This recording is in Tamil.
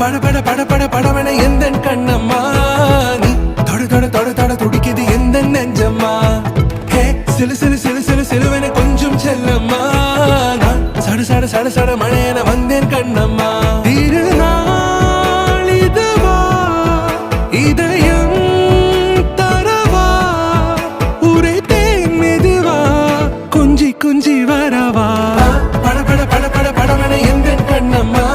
பட பட பட பட படவன எந்த கண்ணம்மா நீ தொட தொட தொட தொட துடிக்குது எந்த நெஞ்சம்மா ஹே சிலு சிலு சிலு சிலு சிலுவன கொஞ்சம் செல்லம்மா நான் சட சட சட சட மழையன வந்தேன் கண்ணம்மா திருநாள் இதுவா இதயம் தரவா உரைத்தேன் மெதுவா கொஞ்சி கொஞ்சி வரவா பட பட பட பட படவன எந்த கண்ணம்மா